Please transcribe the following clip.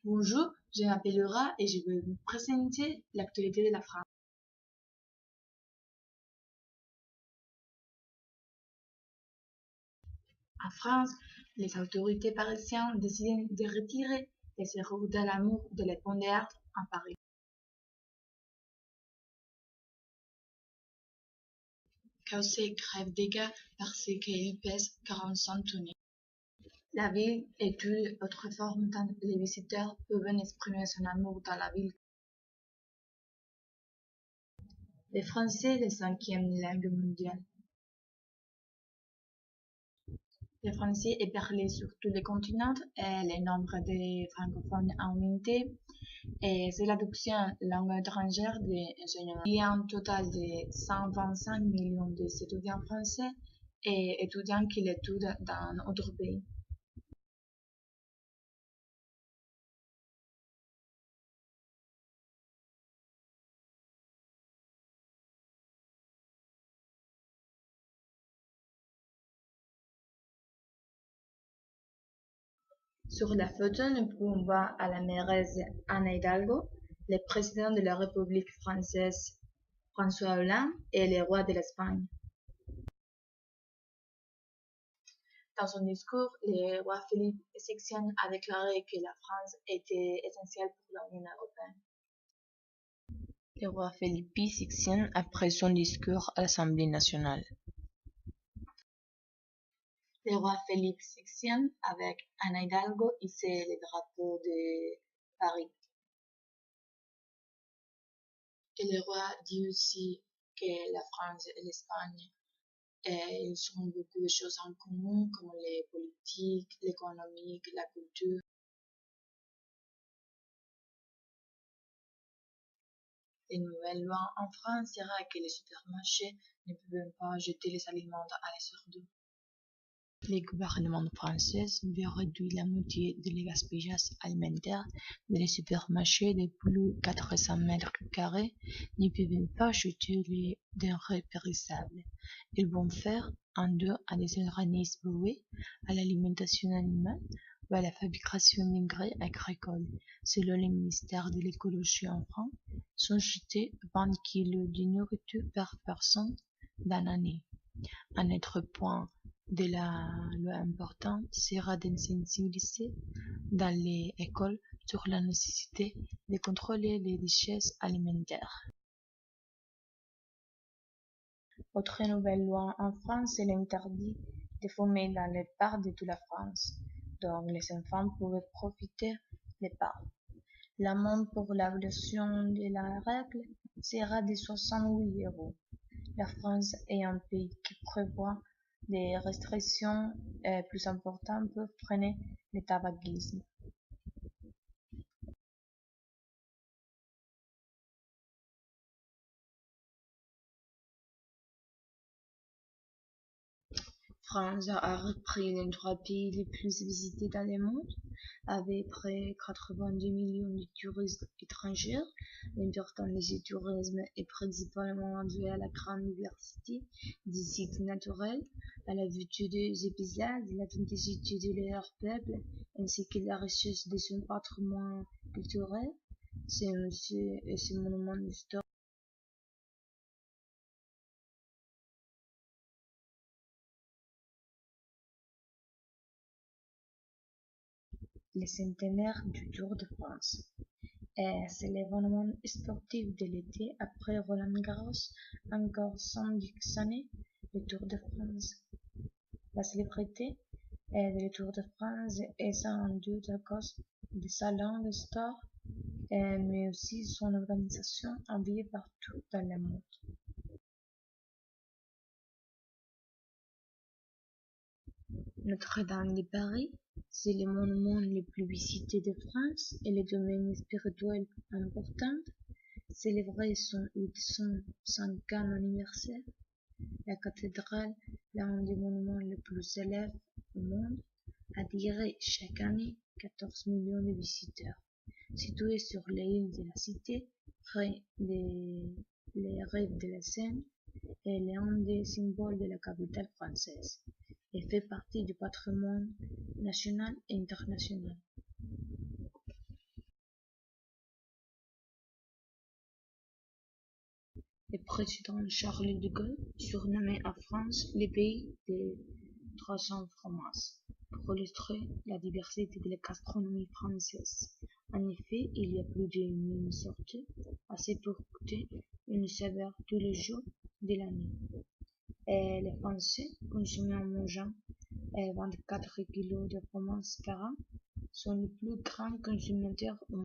Bonjour, je m'appelle Laura et je vais vous présenter l'actualité de la France. En France, les autorités parisiennes décident de retirer les héros de l'amour de la Pont des Arts à Paris. Causé grave dégâts parce qu'il pèse 45 tonnes. La ville et toutes autres formes dont les visiteurs peuvent exprimer son amour dans la ville. Le français est la cinquième langue mondiale. Le français est parlé sur tous les continents et le nombre de francophones a augmenté et c'est l'adoption langue étrangère des enseignants. Il y a un total de 125 millions d'étudiants français et étudiants qui l'étudient dans d'autres pays. Sur la photo, nous pouvons voir à la mairesse Anne Hidalgo, le président de la République française François Hollande et le roi de l'Espagne. Dans son discours, le roi Philippe VI a déclaré que la France était essentielle pour l'Union européenne. Le roi Philippe VI après son discours à l'Assemblée nationale. Le roi Philippe VI, avec Anne Hidalgo, hissait le drapeau de Paris. Et le roi dit aussi que la France et l'Espagne ils ont beaucoup de choses en commun, comme les politiques, l'économie, la culture. Les nouvelles lois en France sera que les supermarchés ne peuvent pas jeter les aliments à la sur d'eau. Le gouvernement français veut réduire la moitié du gaspillage alimentaire des supermarchés de plus de 400 mètres carrés ne peuvent pas jeter les denrées périssables. Ils vont faire un don à des organismes voués à l'alimentation animale ou à la fabrication d'engrais agricoles. Selon le ministère de l'écologie en France, sont jetés 20 kg de nourriture par personne dans l'année. Un autre point de la loi important sera de sensibiliser dans les écoles sur la nécessité de contrôler les déchets alimentaires. Autre nouvelle loi en France est l'interdit de fumer dans les parcs de toute la France, donc les enfants pouvaient profiter des parcs. L'amende pour la violation de la règle sera de 68 €. La France est un pays qui prévoit des restrictions plus importantes pour freiner le tabagisme. France a repris les 3 pays les plus visités dans le monde, avec près de 82 millions de touristes étrangers. L'importance du tourisme est principalement due à la grande diversité des sites naturels, à la vertu des paysages, l'authenticité de leur peuple, ainsi que la richesse de son patrimoine culturel. C'est un monument historique. Le centenaire du Tour de France. C'est l'événement sportif de l'été après Roland-Garros, encore 110 années, le Tour de France. La célébrité du Tour de France est sans doute à cause de sa longue histoire, mais aussi son organisation enviée partout dans le monde. Notre-Dame de Paris, c'est le monument le plus visité de France et le domaine spirituel important. Célébrer son 805e anniversaire, la cathédrale, l'un des monuments les plus célèbres au monde, attire chaque année 14 millions de visiteurs. Située sur l'île de la Cité, près des rives de la Seine, elle est un des symboles de la capitale française et fait partie du patrimoine national et international. Le président Charles de Gaulle surnommait en France le pays des 300 fromages pour illustrer la diversité de la gastronomie française. En effet, il y a plus de 1000 sortes, assez pour goûter une saveur tous les jours de l'année. Et les Français, consomment en mangeant 24 kilos de fromage par an, sont les plus grands consommateurs au monde.